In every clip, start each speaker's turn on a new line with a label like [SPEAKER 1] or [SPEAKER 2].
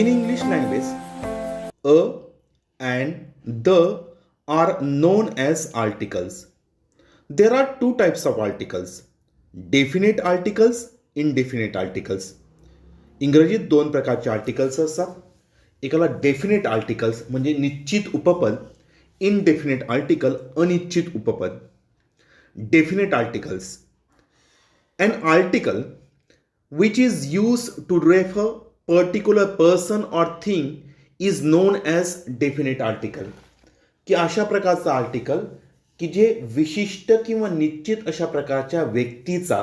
[SPEAKER 1] In English language, a and the are known as articles. There are two types of articles: definite articles, indefinite articles. इंग्रजीत दोन प्रकारचे articles असतात. एकाला definite articles म्हणजे निश्चित उपपद, इनडेफिनेट आर्टिकल अनिश्चित उपपद. Definite articles, an article which is used to refer particular person or thing is known as definite article. की अशा प्रकारचं आर्टिकल की जे विशिष्ट किंवा निश्चित अशा प्रकारच्या व्यक्तीचा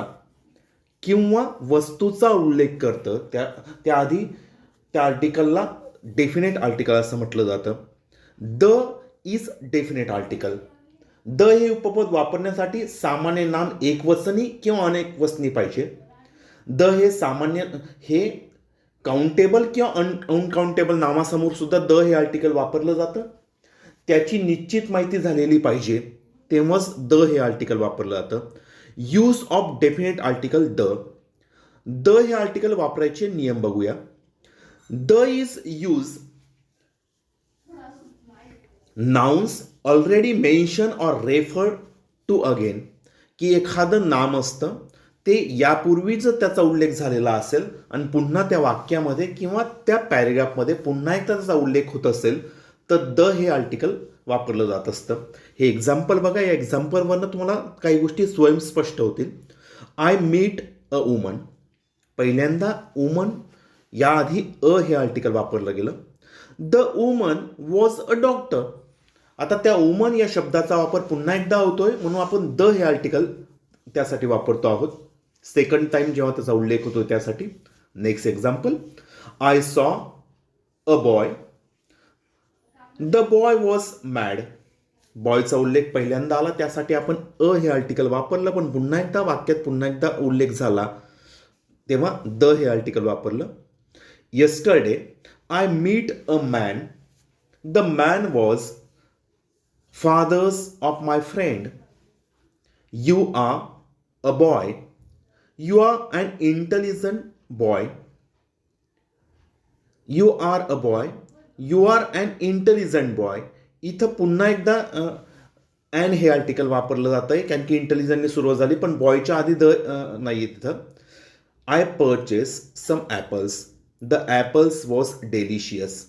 [SPEAKER 1] किंवा वस्तूचा उल्लेख करतं. त्याआधी त्या आर्टिकलला डेफिनेट आर्टिकल असं म्हटलं जातं. The is definite article. The हे उपपद वापरण्यासाठी सामान्य नाम एकवचनी किंवा अनेकवचनी पाहिजे. द हे सामान्य हे काउंटेबल किंवा अनकाउंटेबल नामासमोर सुद्धा द हे आर्टिकल वापरलं जातं. त्याची निश्चित माहिती झालेली पाहिजे तेव्हाच द हे आर्टिकल वापरलं जातं. Use of definite article the. The हे आर्टिकल वापरायचे नियम बघूया. The is use nouns already mention or refer to again. की एखादं नाम असतं ते यापूर्वीच त्याचा उल्लेख झालेला असेल आणि पुन्हा त्या वाक्यामध्ये किंवा त्या पॅरेग्राफमध्ये पुन्हा एकदा त्याचा उल्लेख होत असेल तर द हे आर्टिकल वापरलं जात असतं. हे एक्झाम्पल बघा. या एक्झाम्पलवरनं तुम्हाला काही गोष्टी स्वयंस्पष्ट होतील. I meet a woman. पहिल्यांदा वुमन याआधी अ हे आर्टिकल वापरलं गेलं. The woman was a doctor. आता त्या वुमन या शब्दाचा वापर पुन्हा एकदा होतोय म्हणून आपण द हे आर्टिकल त्यासाठी वापरतो आहोत. सेकंड टाइम जेव्हा त्याचा उल्लेख होतो त्यासाठी. Next example, I saw a boy. The boy was mad. बॉयचा उल्लेख पहिल्यांदा आला त्यासाठी आपण अ हे आर्टिकल वापरलं, पण पुन्हा एकदा वाक्यात पुन्हा एकदा उल्लेख झाला तेव्हा द हे आर्टिकल वापरलं. Yesterday I meet a man. The man was fathers of my friend. You are a boy. You are an intelligent boy. You are a boy. You are an intelligent boy. इथं पुन्हा एकदा अन हे article वापरलं जातं आहे कारण की इंटेलिजंटने सुरुवात झाली पण बॉयच्या आधी द नाही आहे तिथं. I purchase some apples. The apples was delicious.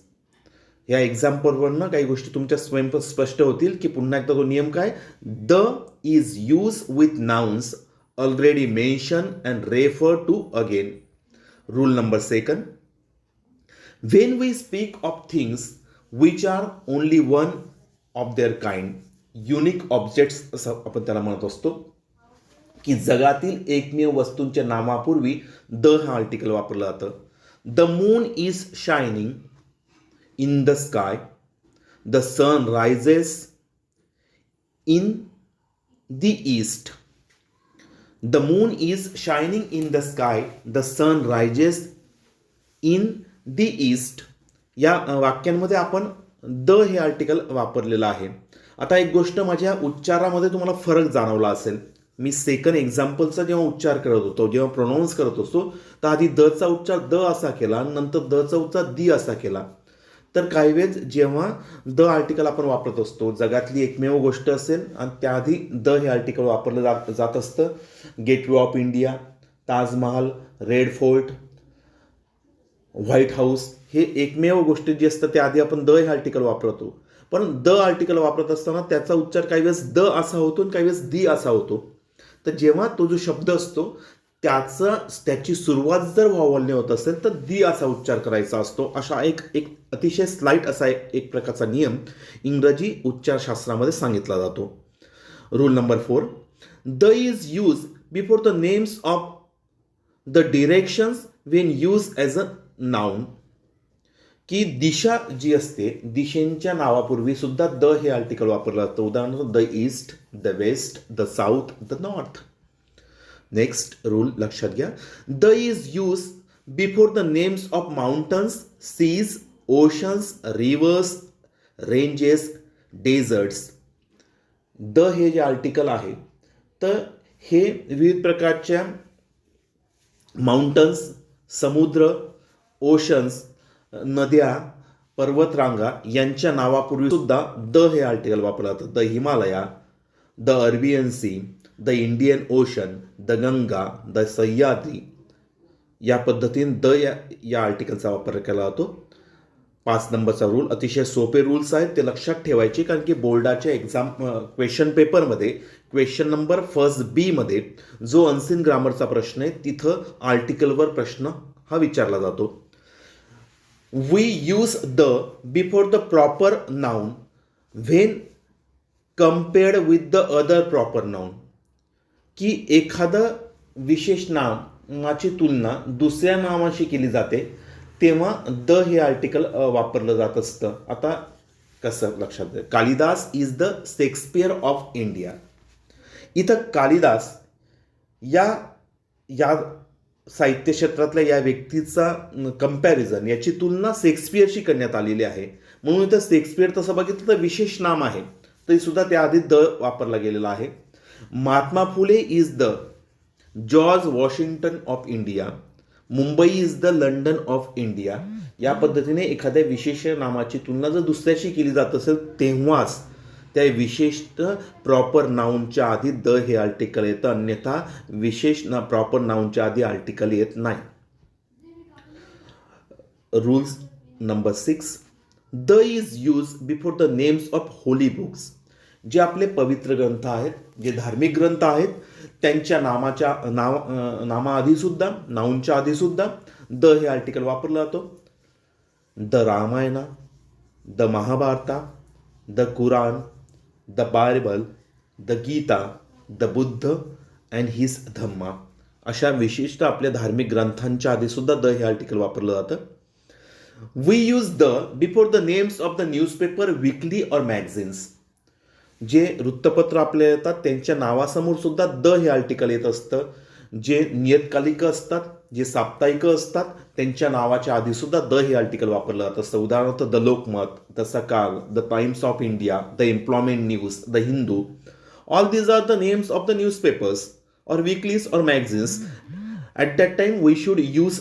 [SPEAKER 1] या एक्झाम्पलवरनं काही गोष्टी तुमच्या स्पष्ट होतील की पुन्हा एकदा तो नियम काय. The is use with nouns already mention and refer to again. Rule number second, when we speak of things which are only one of their kind, unique objects असं आपण त्याला म्हणत असतो. की जगातील एकमेव वस्तूंच्या नामापूर्वी द हा आर्टिकल वापरलं जातं. The moon is shining in the sky. The sun rises in the east. The moon is shining in the sky. The sun rises in the east. या वाक्यांमध्ये आपण द हे आर्टिकल वापरलेलं आहे. आता एक गोष्ट माझ्या उच्चारामध्ये तुम्हाला फरक जाणवला असेल. मी सेकंड एक्झाम्पलचा जेव्हा उच्चार करत होतो, जेव्हा प्रोनाऊन्स करत असतो तर आधी दचा उच्चार द असा केला, नंतर दचा उच्चार दी असा केला. तर काही वेळेस जेव्हा द आर्टिकल आपण वापरत असतो, जगातली एकमेव गोष्ट असेल आणि त्याआधी द हे आर्टिकल वापरलं जात असतं. Gateway of India, Taj Mahal, red fort, white house हे एकमेव गोष्टी जी असतात त्याआधी आपण द हे आर्टिकल वापरतो. पण द आर्टिकल वापरत असताना त्याचा उच्चार काही वेळेस द असा होतो आणि काही वेळेस दी असा होतो. तर जेव्हा तो जो शब्द असतो त्याची सुरुवात जर वावलने होत असेल तर दी असा उच्चार करायचा असतो. अशा एक अतिशय स्लाईट असा एक प्रकारचा नियम इंग्रजी उच्चारशास्त्रामध्ये सांगितला जातो. Rule number 4, the is use before the names of the directions when use as a noun. की दिशा जी असते दिशेंच्या नावापूर्वी सुद्धा द हे आर्टिकल वापरलं जातं. उदाहरणार्थ the east, the west, the south, the north. Next rule लक्षात घ्या. The is use before the names of mountains, seas, oceans, rivers, ranges, deserts. The हे जे आर्टिकल आहे तर हे विविध प्रकारच्या माउंटन्स, समुद्र, ओशन्स नद्या, पर्वतरांगा यांच्या नावापूर्वी सुद्धा द हे आर्टिकल वापरलं जातं. The Himalaya, the Arabian sea, the Indian ocean, the Ganga, the Sahyadri या पद्धतीने या आर्टिकलचा वापर केला जातो. 5 नंबरचा रूल अतिशय सोपे रूल्स आहेत, ते लक्षात ठेवायचे, कारण की बोर्डाच्या एक्झाम क्वेश्चन पेपरमध्ये क्वेश्चन नंबर फर्स्ट बी मध्ये जो अनसीन ग्रामरचा प्रश्न आहे तिथं आर्टिकलवर प्रश्न हा विचारला जातो. We use the before the proper noun when compared with the other proper noun, की एखादं विशेष नामाची तुलना दुसऱ्या नावाशी केली जाते तेव्हा द हे आर्टिकल वापरलं जात असतं. आता कसं लक्षात द्या, Kalidas is the Shakespeare of India. इथं कालिदास या या साहित्य क्षेत्रातल्या या व्यक्तीचा कंपॅरिझन, याची तुलना शेक्सपियरशी करण्यात आलेली आहे. म्हणून इथं शेक्सपियर तसं बघितलं तर विशेष नाम आहे, तरी सुद्धा त्याआधी द वापरला गेलेला आहे. Mahatma Phule is the George Washington of India. Mumbai is the London of India. या पद्धतीने एखाद्या विशेष नामाची तुलना जर दुसऱ्याशी केली जात असेल तेव्हाच त्या विशेष प्रॉपर नाऊनच्या आधी द हे आर्टिकल येतं, अन्यथा विशेष प्रॉपर नाऊनच्या आधी आर्टिकल येत नाही. Rules number 6, the is use before the names of holy books. जे आपले पवित्र ग्रंथ आहेत, जे धार्मिक ग्रंथ आहेत, त्यांच्या नामाआधी सुद्धा, नाऊनच्या आधी सुद्धा द हे आर्टिकल वापरलं जातो. The Ramayana, the Mahabharata, the Quran, the Bible, the Gita, the Buddha and his Dhamma, अशा विशिष्ट आपल्या धार्मिक ग्रंथांच्या आधी सुद्धा द हे आर्टिकल वापरलं जातं. We use the before the names of the newspaper, weekly or magazines. जे वृत्तपत्र आपल्या येतात त्यांच्या नावासमोर सुद्धा द हे आर्टिकल येत असतं. जे नियतकालिकं असतात, जे साप्ताहिकं असतात, त्यांच्या नावाच्या आधी सुद्धा द हे आर्टिकल वापरलं जात असतं. उदाहरणार्थ the Lokmat, the Sakal, the Times of India, the Employment News, the Hindu. All these are the names of the newspapers or weeklies or magazines. At that time we should use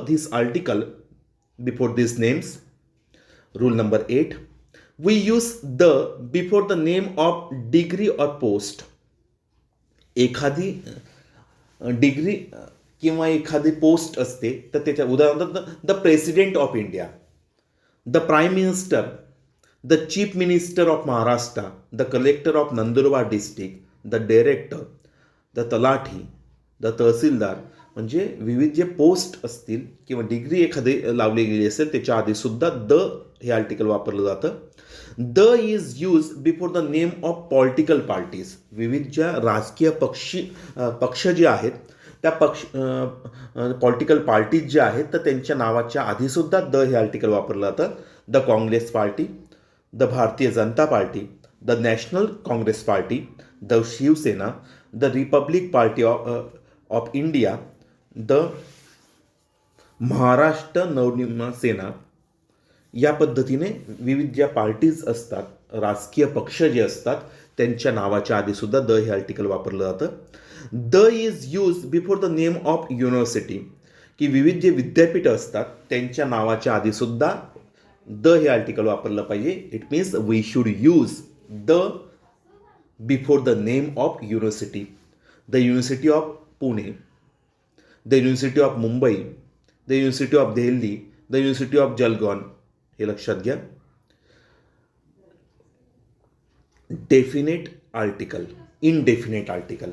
[SPEAKER 1] this article before these names. Rule number 8, we use the before the name of degree or post. एखादी degree किंवा एखादी post असते तर त्याच्या उदाहरणार्थ the president of India, the prime minister, the chief minister of Maharashtra, the collector of Nandurbar district, the director, the तलाठी, the तहसीलदार. म्हणजे विविध जे पोस्ट असतील किंवा डिग्री एखादी लावली गेली असेल त्याच्या आधी सुद्धा द हे आर्टिकल वापरलं जातं. The is use before the name of political parties. विविध ज्या राजकीय पक्ष जे आहेत त्या पॉलिटिकल पार्टीज ज्या आहेत तर त्यांच्या नावाच्या आधी सुद्धा द हे आर्टिकल वापरलं जातं. The Congress party, the Bharatiya Janata party, the national Congress party, the Shiv Sena, the republic party of India, the Maharashtra Navnirman Sena. या पद्धतीने विविध ज्या पार्टीज असतात, राजकीय पक्ष जे असतात त्यांच्या नावाच्या आधी सुद्धा द हे आर्टिकल वापरलं जातं. The is use before the name of university, की विविध जे विद्यापीठ असतात त्यांच्या नावाच्या आधी सुद्धा द हे आर्टिकल वापरलं पाहिजे. It means we should use the before the name of university. The university of Pune, the university of Mumbai, the university of Delhi, the university of Jalgaon. हे लक्षात घ्या. Definite article, indefinite article.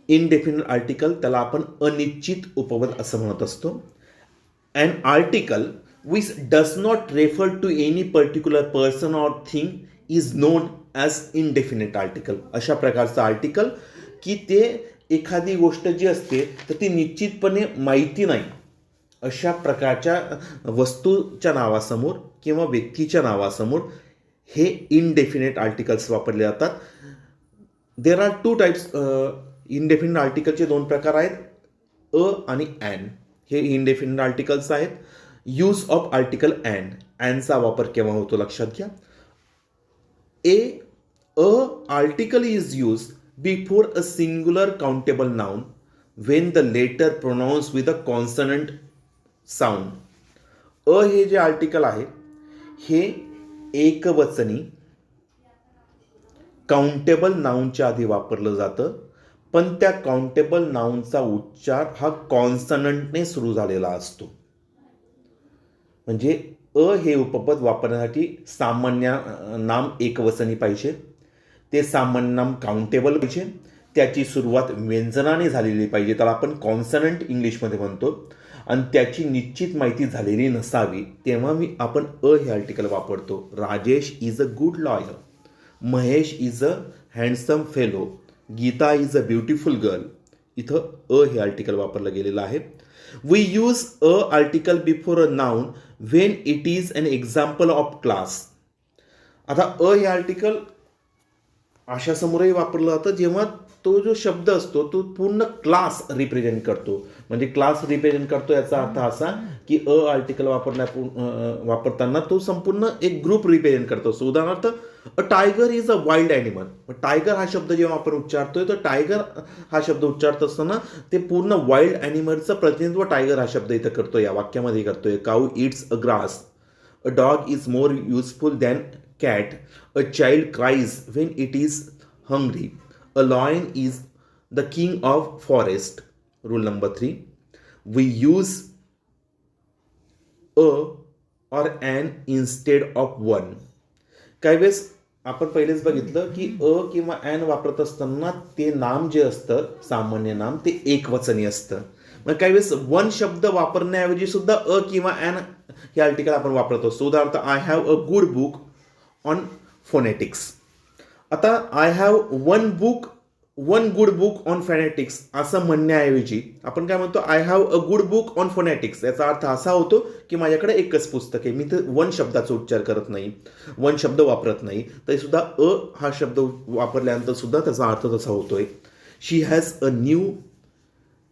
[SPEAKER 1] Indefinite article त्याला आपण अनिश्चित उपपद असं म्हणत असतो. An article which does not refer to any particular person or thing is known as indefinite article. अशा प्रकारचं आर्टिकल की ते एखादी गोष्ट जी असते तर ती निश्चितपणे माहिती नाही अशा प्रकारच्या वस्तूच्या नावासमोर किंवा व्यक्तीच्या नावासमोर हे इनडेफिनेट आर्टिकल्स वापरले जातात. There are 2 types. इनडेफिनेट आर्टिकलचे 2 प्रकार आहेत, अ आणि ॲन. हे इनडेफिनेट आर्टिकल्स आहेत. Use of article an. ॲनचा वापर केव्हा होतो लक्षात घ्या. A article is use before a singular countable noun when the latter pronounced with a consonant sound. हे जे आर्टिकल आहे हे एकवचनी काउंटेबल नाऊनच्या आधी वापरलं जातं, पण त्या काउंटेबल नाऊनचा उच्चार हा कॉन्सनंटने सुरू झालेला असतो. म्हणजे हे उपपद वापरण्यासाठी सामान्य नाम एकवचनी पाहिजे, ते सामान्य नाम काउंटेबल पाहिजे, त्याची सुरुवात व्यंजनाने झालेली पाहिजे, त्याला आपण कॉन्सनंट इंग्लिशमध्ये म्हणतो, आणि त्याची निश्चित माहिती झालेली नसावी, तेव्हा आपण हे आर्टिकल वापरतो. Rajesh is a good lawyer, Mahesh is a handsome fellow, Geeta is a beautiful girl. इथं हे आर्टिकल वापरलं गेलेलं आहे. We use article before a noun when it is an example of class. आता हे आर्टिकल अशा समोरही वापरलं जातं जेव्हा तो जो शब्द असतो तो पूर्ण क्लास रिप्रेझेंट करतो. म्हणजे क्लास रिप्रेझेंट करतो याचा अर्थ असा की आर्टिकल वापरताना तो संपूर्ण एक ग्रुप रिप्रेझेंट करतो. सो उदाहरणार्थ, a tiger is a wild animal. Tiger हा शब्द जेव्हा आपण उच्चारतोय तर टायगर हा शब्द उच्चारत असताना ते पूर्ण वाईल्ड ॲनिमलचं प्रतिनिधित्व टायगर हा शब्द इथं करतो, या वाक्यामध्ये करतोय. Cow it's a grass, a dog is more useful than cat, a child cries when it is hungry, a lion is the king of forest. Rule number 3, we use a or an instead of one. काही वेळेस आपण पहिलेच बघितलं की किंवा an वापरत असताना ते नाम जे असतं सामान्य नाम ते एकवचनी असतं. मग काही वेळेस वन शब्द वापरण्याऐवजी सुद्धा किंवा an हे आर्टिकल आपण वापरत असतो. उदाहरणार्थ, I have a good book on phonetics. आता I have one good book on phonetics असं म्हणण्याऐवजी आपण काय म्हणतो, I have a good book on phonetics. याचा अर्थ असा होतो की माझ्याकडे एकच पुस्तक आहे. मी तर वन शब्दाचा उच्चार करत नाही, वन शब्द वापरत नाही, तरी सुद्धा हा शब्द वापरल्यानंतर सुद्धा त्याचा अर्थ तसा होतोय. She has a new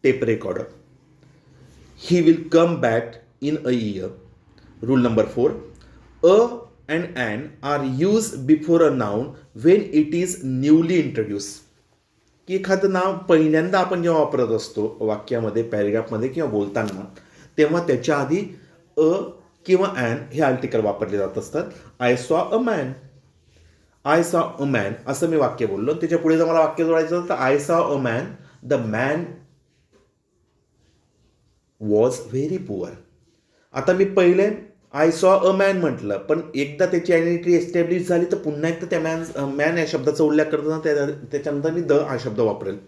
[SPEAKER 1] tape recorder, he will come back in a year. Rule number 4, and an are used before a noun when it is newly introduced. की एखादं नाव पहिल्यांदा आपण जेव्हा वापरत असतो वाक्यामध्ये, पॅरेग्राफमध्ये किंवा बोलताना, तेव्हा त्याच्या आधी किंवा an हे आर्टिकल वापरले जात असतात. I saw a man, I saw a man असं मी वाक्य बोललो, त्याच्या पुढे जर मला वाक्य जोडायचं तर I saw a man, the man was very poor. आता मी पहिले आय सॉ अ मॅन म्हटलं, पण एकदा त्याची आयडेंटिटी एस्टॅब्लिश झाली तर पुन्हा एकदा त्या मॅन या शब्दाचा उल्लेख करताना त्याच्यानंतर मी हा शब्द वापरेल.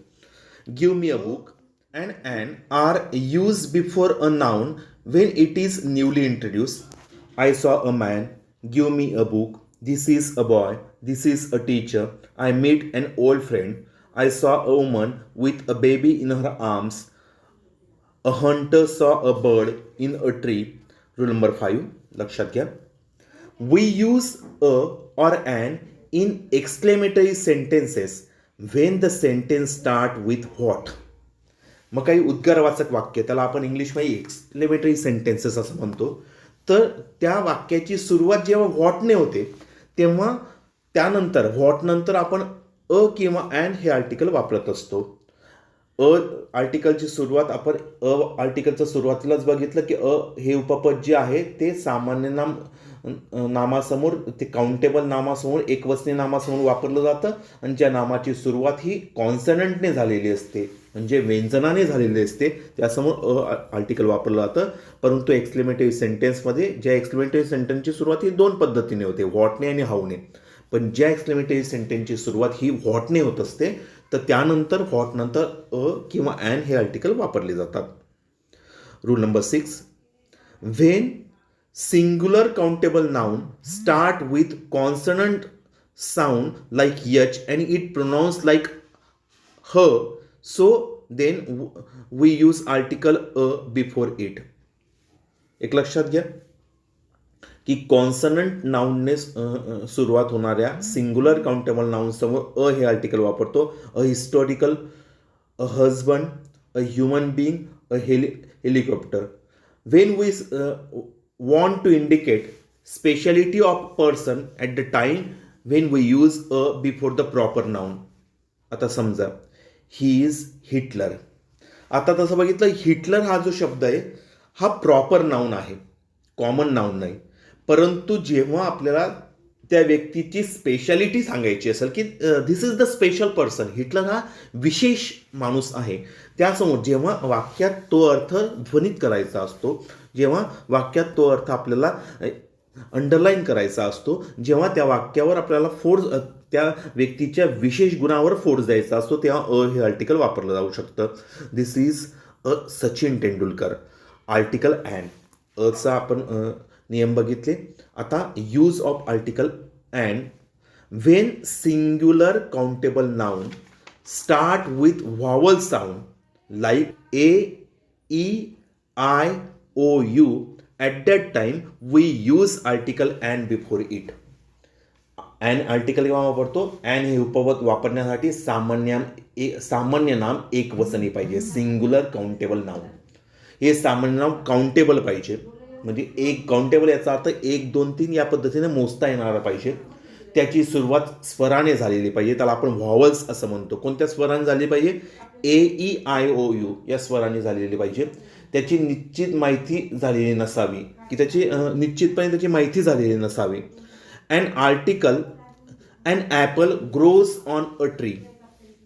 [SPEAKER 1] Give me a book and an are use before a noun when it is newly introduce. I saw a man, give me a book, this is a boy, this is a teacher, I meet an old friend, I saw a woman with a baby in her arms, a hunter saw a bird in a tree. Rule number 5 लक्षात घ्या. We use or an in exclamatory sentences when the sentence start with what. मग काही उद्गारवाचक वाक्य, त्याला आपण इंग्लिशमध्ये exclamatory sentences असं म्हणतो. तर त्या वाक्याची सुरुवात जेव्हा व्हॉटने होते तेव्हा त्यानंतर व्हॉट नंतर आपण किंवा अँड हे आर्टिकल वापरत असतो. आर्टिकलची सुरुवात आपण आर्टिकलचं सुरुवातीलाच बघितलं की हे उपपद जे आहे ते सामान्य नामासमोर, ते काउंटेबल नामासमोर, एकवचनी नामासमोर वापरलं जातं, आणि ज्या नामाची सुरुवात ही कॉन्सनंटने झालेली असते म्हणजे व्यंजनाने झालेली असते त्यासमोर आर्टिकल वापरलं जातं. परंतु एक्सक्लेमेटिव्ह सेंटेन्समध्ये ज्या एक्सक्लेमेटिव्ह सेंटेन्सची सुरुवात ही 2 पद्धतीने होते, व्हॉटने आणि हाऊने. पण ज्या एक्सक्लेमेटिव्ह सेंटेन्सची सुरुवात ही व्हॉटने होत असते तर त्यानंतर व्हॉट नंतर किंवा अँड हे आर्टिकल वापरले जातात. Rule number 6, when singular countable noun start with consonant sound like H and it pronounce like ह, so then we use article before it. एक लक्षात घ्या की कॉन्सनंट नाऊनने सुरुवात होणाऱ्या सिंग्युलर काउंटेबल नाऊन समोर हे आर्टिकल वापरतो. A historical, a husband, a human being, a helicopter. When we want to indicate speciality of person at the time when we use before the proper noun. आता समजा he is Hitler. आता तसं बघितलं, Hitler हा जो शब्द आहे हा प्रॉपर नाऊन आहे, कॉमन नाऊन नाही. परंतु जेव्हा आपल्याला त्या व्यक्तीची स्पेशालिटी सांगायची असेल की this is the special person, Hitler हा विशेष माणूस आहे, त्यासमोर जेव्हा वाक्यात तो अर्थ ध्वनित करायचा असतो, जेव्हा वाक्यात तो अर्थ आपल्याला अंडरलाईन करायचा असतो, जेव्हा त्या वाक्यावर आपल्याला फोर्स, त्या व्यक्तीच्या विशेष गुणावर फोर्स द्यायचा असतो, तेव्हा हे आर्टिकल वापरलं जाऊ शकतं. This is Sachin Tendulkar. Article and चा आपण नियम बघितले. आता use of article and when singular countable noun start with vowel sound like A, E, I, O, U. At that time, we use article and before it. An article केव्हा वापरतो? And हे उपपद वापरण्यासाठी सामान्य नाम एक वचनी पाहिजे. सिंग्युलर काउंटेबल नाउन, हे सामान्य नाम काउंटेबल पाहिजे. म्हणजे एक काउंटेबल याचा अर्थ 1, 2, 3 या पद्धतीने मोजता येणारा पाहिजे. त्याची सुरुवात स्वराने झालेली पाहिजे, त्याला आपण व्हॉवल्स असं म्हणतो. कोणत्या स्वराने झाली पाहिजे? ए, ई, आय, ओ, यू या स्वराने झालेली पाहिजे. त्याची निश्चित माहिती झालेली नसावी, की त्याची निश्चितपणे त्याची माहिती झालेली नसावी. And article, and Apple grows on a tree.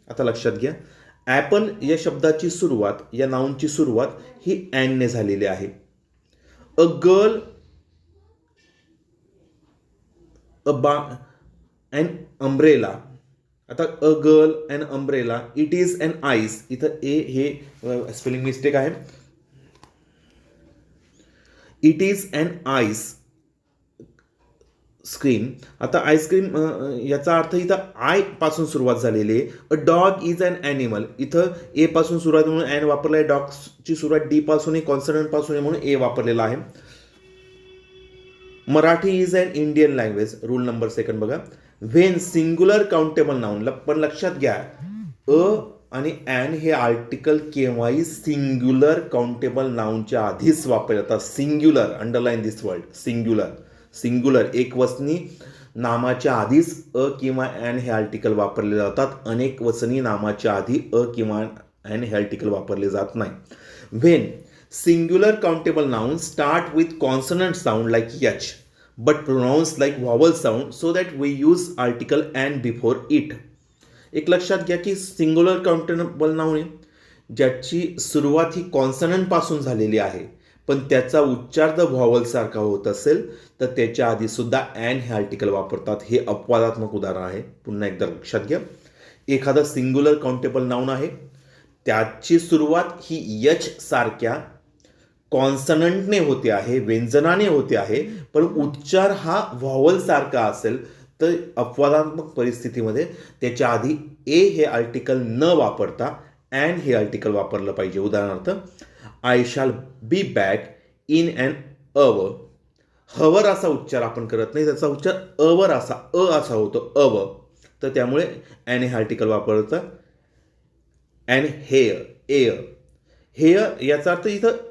[SPEAKER 1] आता लक्षात घ्या, ॲपल या शब्दाची सुरुवात, या नाऊनची सुरुवात ही अँडने झालेली आहे. A girl, and umbrella. आता a girl and umbrella, it is an ice. इथं ए हे स्पेलिंग मिस्टेक आहे. It is an ice cream. आता आईस्क्रीम याचा अर्थ इथं आय पासून सुरुवात झालेली आहे. A dog is an animal. इथं ए पासून सुरुवात म्हणून ॲन वापरला आहे. डॉगची सुरुवात डी पासून आहे, कॉन्सनंट पासून आहे म्हणून ए वापरलेला आहे. Marathi is an Indian language. Rule number 2 बघा. व्हेन सिंग्युलर काउंटेबल नाउन, पण लक्षात घ्या अ आणि ॲन हे आर्टिकल केव्हाही सिंग्युलर काउंटेबल नाउनच्या आधीच वापरले जातात. सिंग्युलर, अंडरलाईन दिस वर्ड, सिंग्युलर. सिंग्युलर एकवचनी नामाच्या आधीच अ किंवा ॲन हे आर्टिकल वापरले जातात. अनेक वचनी नामाच्या आधी अ किंवा ॲन हे आर्टिकल वापरले जात नाही. When singular countable noun start with consonant sound like H but pronounce like vowel sound so that we use article an before it. एक लक्षात घ्या की सिंग्युलर काउंटेबल नाउन आहे ज्याची सुरुवात ही कॉन्सनंटपासून झालेली आहे, पण त्याचा उच्चार जर व्हॉवलसारखा होत असेल तर त्याच्या आधी सुद्धा ॲन हे आर्टिकल वापरतात. हे अपवादात्मक उदाहरण आहे. पुन्हा एकदा लक्षात घ्या, एखादं सिंग्युलर काउंटेबल नाउन आहे, त्याची सुरुवात ही यच सारख्या कॉन्सनंटने होते आहे, व्यंजनाने होते आहे, पण उच्चार हा व्हॉवलसारखा असेल तर अपवादात्मक परिस्थितीमध्ये त्याच्या आधी ए हे आर्टिकल न वापरता ॲन हे आर्टिकल वापरलं पाहिजे. उदाहरणार्थ, I shall be back in an hour. Hour असा उच्चार आपण करत नाही, त्याचा उच्चार अवर असा असा होतो, अव. तर त्यामुळे ॲन हे आर्टिकल वापरतं. And hair, air. हेअर याचा अर्थ इथं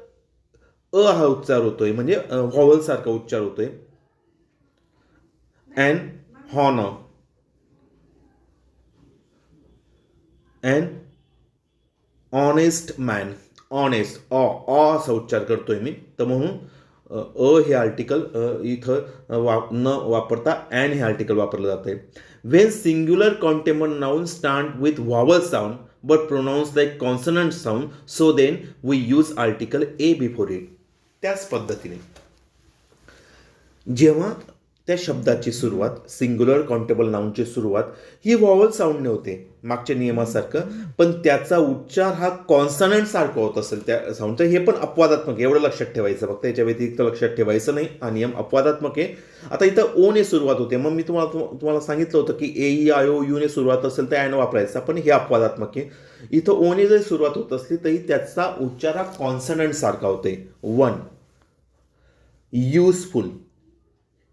[SPEAKER 1] अ हा उच्चार होतोय, म्हणजे व्हॉवलसारखा उच्चार होतोय. An honour, an honest man. Honest, असा उच्चार करतोय मी, तर म्हणून अ हे आर्टिकल इथं न वापरता ॲन हे आर्टिकल वापरलं जातं आहे. When singular countable noun start with vowel sound but pronounce like consonant sound so then we use article a before it. त्याच पद्धतीने जेव्हा त्या शब्दाची सुरुवात, सिंग्युलर काउंटेबल नाउनची सुरुवात ही व्हॉवल साऊंडने होते मागच्या नियमासारखं, पण त्याचा उच्चार हा कॉन्सनंट सारखा होत असेल त्या साऊंडचा, हे पण अपवादात्मक, एवढं लक्षात ठेवायचं. फक्त याच्या व्यतिरिक्त लक्षात ठेवायचं नाही. हा नियम अपवादात्मक आहे. आता इथं ओने सुरुवात होते, मग मी तुम्हाला सांगितलं होतं की ए, ई, आय, ओ, यूने सुरुवात असेल तर ॲन वापरायचा, पण हे अपवादात्मक आहे. इथं ओने जरी सुरुवात होत असली तरी त्याचा उच्चार हा कॉन्सनंट सारखा होतोय. वन, युजफुल,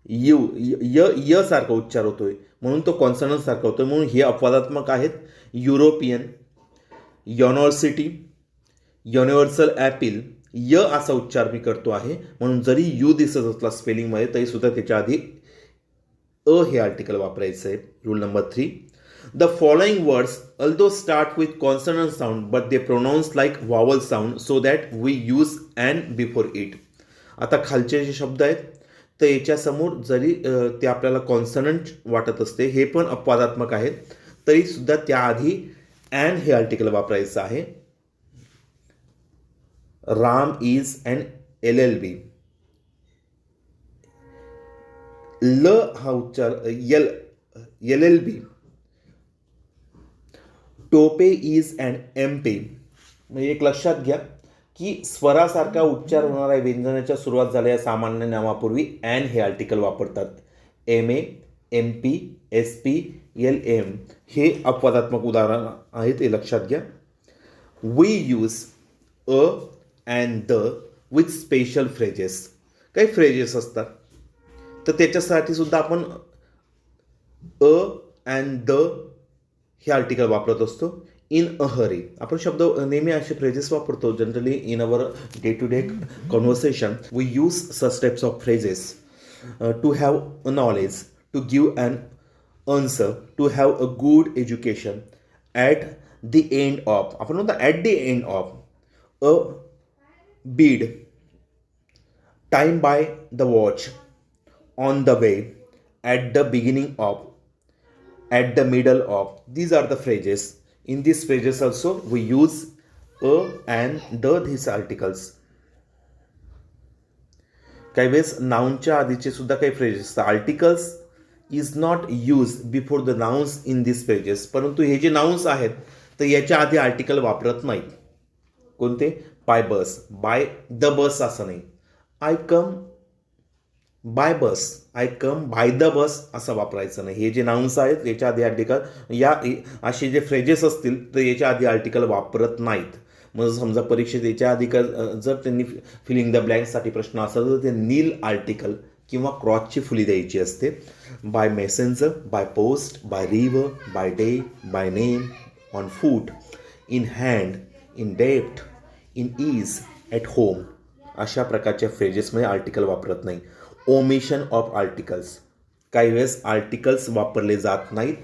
[SPEAKER 1] य सारखा उच्चार होतोय म्हणून तो कॉन्सनंट सारखा होतोय, म्हणून हे अपवादात्मक आहेत. युरोपियन, युनिव्हर्सिटी, युनिव्हर्सल ॲपिल, य असा उच्चार मी करतो आहे, म्हणून जरी यू दिसत असला स्पेलिंगमध्ये तरी सुद्धा त्याच्या आधी अ हे आर्टिकल वापरायचं आहे. Rule number 3, the following words although start with consonant sound but they pronounce like vowel sound so that we use an before it. आता खालचे जे शब्द आहेत तर याच्यासमोर जरी ते आपल्याला कॉन्सनंट वाटत असते, हे पण अपवादात्मक आहेत, तरीसुद्धा त्याआधी अँड हे आर्टिकल वापरायचं आहे. Ram is an LLB. ल हा उच्चार LLB. Tope is an MP. म्हणजे एक लक्षात घ्या की स्वरासारखा उच्चार होणाऱ्या व्यंजनाच्या सुरुवात झालेल्या सामान्य नामापूर्वी अँड हे आर्टिकल वापरतात. MA, MP, SP, LM हे अपवादात्मक उदाहरण आहेत, हे लक्षात घ्या. We use a and the with special phrases. काही फ्रेजेस असतात तर त्याच्यासाठी सुद्धा आपण अ अँड द हे आर्टिकल वापरत असतो. इन अ हरी आपण शब्द नेहमी असे फ्रेजेस वापरतो. Generally in our day to day conversation we use such types of phrases to have a knowledge, to give an answer, to have a good education, at the end of. आपण म्हणतो at the end of, a bead, time by the watch, on the way, at the beginning of, at the middle of. These are the phrases. In these phrases also we use a and the these articles. काही वेळेस नाउनच्या आधीचे सुद्धा काही phrases असतात. Articles is not use before the nouns in this phrases. परंतु हे जे nouns आहेत तर याच्या आधी आर्टिकल वापरत नाहीत. कोणते? By bus, by the bus असं नाही. I come by bus, I come by the bus असं वापरायचं नाही. हे जे नाउन्स आहेत याच्या आधी आर्टिकल, या असे जे फ्रेजेस असतील तर याच्या आधी आर्टिकल वापरत नाहीत. मग समजा परीक्षेत याच्या आधी जर त्यांनी फिलिंग द ब्लँक्ससाठी प्रश्न असेल तर ते नील आर्टिकल किंवा क्रॉसची फुली द्यायची असते. By messenger, by post, by river, by day, by name, on foot, in hand, in depth, in ease, at home अशा प्रकारच्या फ्रेजेसमध्ये आर्टिकल वापरत नाही. Omission of articles. काही वेळेस आर्टिकल्स वापरले जात नाहीत,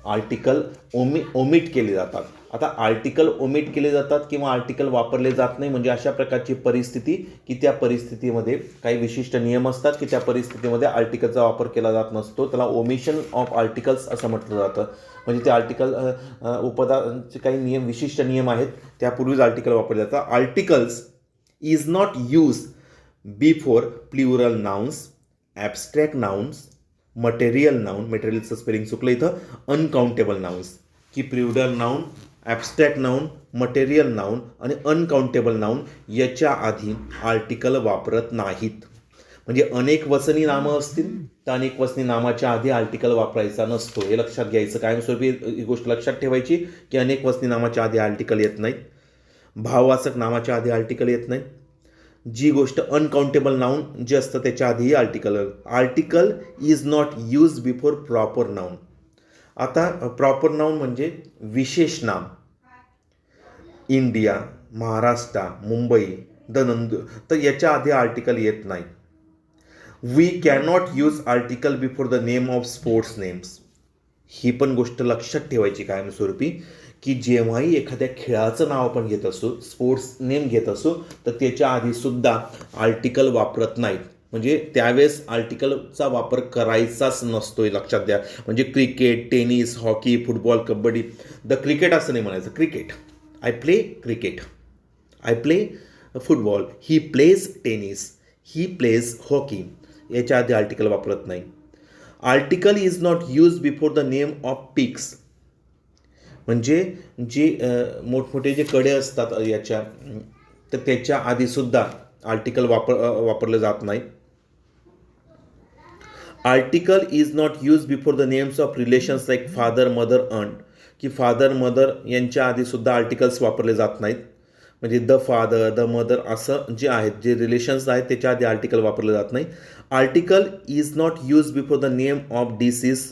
[SPEAKER 1] आर्टिकल ओमिट केले जातात. आता आर्टिकल ओमिट केले जातात किंवा आर्टिकल वापरले जात नाही म्हणजे अशा प्रकारची परिस्थिती की त्या परिस्थितीमध्ये काही विशिष्ट नियम असतात की त्या परिस्थितीमध्ये आर्टिकलचा वापर केला जात नसतो. त्याला ओमिशन ऑफ आर्टिकल्स असं म्हटलं जातं. म्हणजे ते आर्टिकल उपदाचे काही नियम, विशिष्ट नियम आहेत, त्यापूर्वीच आर्टिकल वापरले जातात. Articles is not use before plural nouns, abstract nouns, material noun, मटेरियलचं स्पेलिंग चुकलं इथं, अनकाउंटेबल नाउन्स. की plural noun, abstract noun, material noun आणि अनकाउंटेबल नाउन याच्या आधी आर्टिकल वापरत नाहीत. म्हणजे अनेक वचनी नामं असतील तर अनेक वचनी नामाच्या आधी आर्टिकल वापरायचा नसतो. हे लक्षात घ्यायचं. कायमस्वरूपी ही गोष्ट लक्षात ठेवायची की अनेक वचनी नामाच्या आधी आर्टिकल येत नाहीत, भाववाचक नामाच्या आधी आर्टिकल येत नाहीत. जी गोष्ट अनकाउंटेबल नाउन जे असतं त्याच्या आधीही article. Article is not use before proper noun. आता प्रॉपर नाउन म्हणजे विशेष नाम. इंडिया, महाराष्ट्र, मुंबई, द नंदू, तर याच्या आधी आर्टिकल येत नाही. We cannot use article before the name of sports names. ही पण गोष्ट लक्षात ठेवायची कायमस्वरूपी की जेव्हाही एखाद्या खेळाचं नाव आपण घेत असो, स्पोर्ट्स नेम घेत असो, तर त्याच्या आधीसुद्धा आर्टिकल वापरत नाहीत. म्हणजे त्यावेळेस आर्टिकलचा वापर करायचाच नसतो, हे लक्षात द्या. म्हणजे cricket, tennis, hockey, football, kabaddi, the cricket असं नाही म्हणायचं. Cricket, I play cricket, I play football, he plays tennis, he plays hockey, याच्या आधी आर्टिकल वापरत नाही. Article is not use before the name of पिक्स. म्हणजे जे मोठमोठे जे कडे असतात याच्या, तर त्याच्या आधीसुद्धा आर्टिकल वापरलं जात नाही. Article is not use before the names of relations like father, mother, aunt. की फादर, मदर यांच्या आधीसुद्धा आर्टिकल्स वापरले जात नाहीत. म्हणजे द फादर, द मदर असं जे आहेत, जे रिलेशन्स आहेत त्याच्या आधी आर्टिकल वापरलं जात नाही. Article is not use before the name of disease.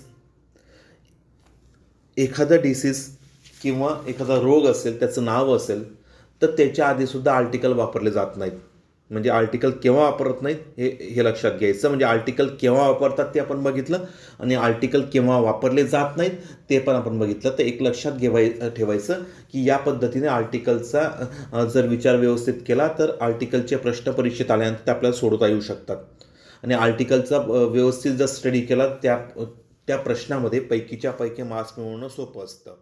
[SPEAKER 1] एखादं डिसीज किंवा एखादा रोग असेल, त्याचं नाव असेल, तर त्याच्या आधीसुद्धा आर्टिकल वापरले जात नाहीत. म्हणजे आर्टिकल केव्हा वापरत नाहीत हे लक्षात घ्यायचं. म्हणजे आर्टिकल केव्हा वापरतात ते आपण बघितलं आणि आर्टिकल केव्हा वापरले जात नाहीत ते पण आपण बघितलं. तर एक लक्षात ठेवायचं की या पद्धतीने आर्टिकलचा जर विचार व्यवस्थित केला तर आर्टिकलचे प्रश्न परीक्षेत आल्यानंतर ते आपल्याला सोडवता येऊ शकतात. आणि आर्टिकलचा व्यवस्थित जर स्टडी केला त्या त्या प्रश्नामध्ये पैकीच्या पैकी मार्क्स मिळवणं सोपं असतं.